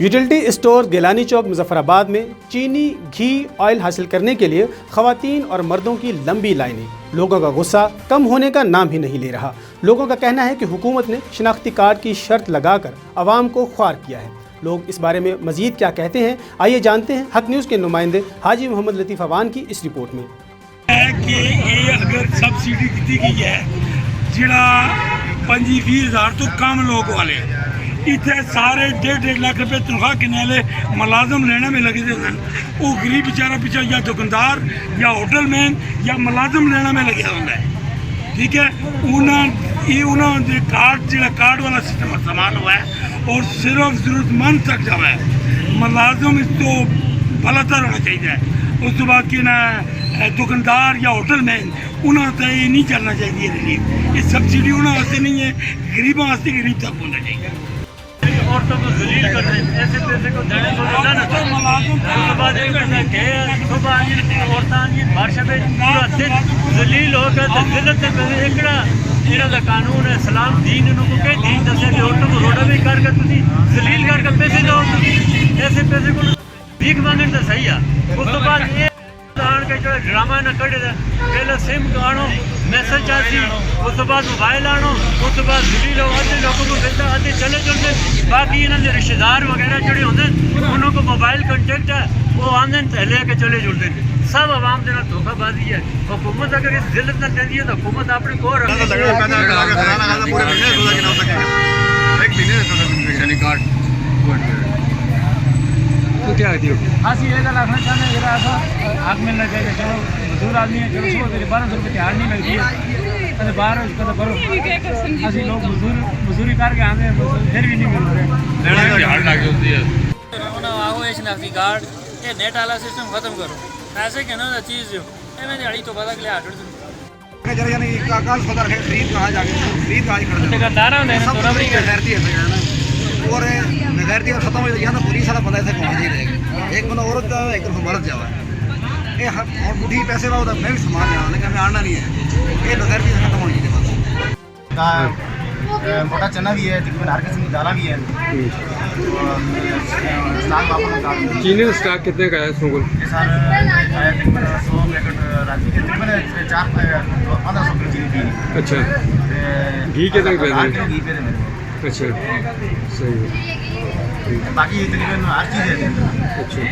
Utility store Gilani चौक मुजफ्फराबाद में चीनी, घी, oil हासिल करने के लिए खवातीन और मर्दों की लंबी लाइनें। लोगों का गुस्सा कम होने का नाम ही नहीं ले रहा। लोगों का कहना है कि हुकूमत ने शिनाख्ती कार्ड की शर्त लगाकर आवाम को ख्वार किया है। लोग इस बारे में मजीद क्या कहते हैं, आइए जानते हैं हक न्यूज़ के नुमाइंदे हाजी मोहम्मद लतीफ़ अवान की इस रिपोर्ट में। कि ये अगर सब्सिडी दी गई है जिड़ा 25,000 तो कम लोग वाले इतने सारे 1.5 लाख रुपए तनख्वाह किने वाले मुलाजम लेने में लगे थे। वो गरीब बेचारा पीछे या दुकानदार या होटल मैन या मुलाजम लेने में लगे होंगे। ठीक है, उन्होंने कार्ड जो कार्ड वाला सिस्टम इस्तेमाल हुआ है और सिर्फ जरूरतमंद तक जब है मुलाजम इस तो भलातर होना चाहिए। उस तो बाद कि ना दुकानदार या होटल मैन उन्होंने ये नहीं चलना चाहिए। रिलीफ ये सब्सिडी उन्होंने नहीं है, गरीबों वास्ते गरीब तक होना चाहिए। औरतों को जलील कर रहे हैं, ऐसे पैसे को देने को ना ना उसके बाद एक के सुबह औरतां बादशाह पे पूरा दिन जलील होकर तो जिल्लत में एकड़ा इन्हों का कानून है इस्लाम दीन इन्होंने कई दीन दसे कि औरतों को रोड़ा भी करके तुम जलील करके पैसे दो, ऐसे पैसे को भीख मांगने तो सही है। उस तो बाद ये आन के जो ड्रामा ना कटे पहले सिम आनो मैसेज आती, उस तो बाद मोबाइल आनो, उस तो बाद जलील आते लोगों को मिलता आते चले चलते। बाकी इन्होंने रिश्तेदार वगैरह जोड़े होंगे उन्होंने मोबाइल कॉन्टेक्ट है वो आते लेके चले जुड़ते सब आवाम के धोखाबाजी है। हुकूमत अगर इस जिल्लत न देती है तो हुकूमत अपने को तो क्या है हाँ ये रखना चाहते हैं हक मिलना चाहिए। चलो मजदूर आदमी है, चलो 1200 रुपये तिहाड़ नहीं मिलती है, 1200 करो असं लोग मजदूरी करके आते हैं फिर भी नहीं मिल रहे। आओ ये शनाख्ती कार्ड ये नेट वाला सिस्टम खत्म करो, ऐसे कहना ना चीज़ जो मैं दिहाड़ी तो पता के और बगैर दी खत्म हो जाएगा ना पुलिस वाला बंदा ऐसे पहुंच ही रहेगा। एक बंदा औरत जाए एक तरफ मर्द जाए ये और बुढ़ी पैसे वाला होता मैं भी सामान जाना लेकिन हमें आना नहीं है। ये बगैर दी खत्म होनी चाहिए। मोटा चना भी है, तकरीबन हर किस्म की दालें भी है। चीनी का स्टॉक कितने का है सुगुल? सर तकरीबन 100 पैकेट रात के तकरीबन 4-1500 की चीनी थी। अच्छा, घी कितने पे है? घी पे मेरे अच्छा सही है, बाकी तकरीबन हर चीज़ है। अच्छा।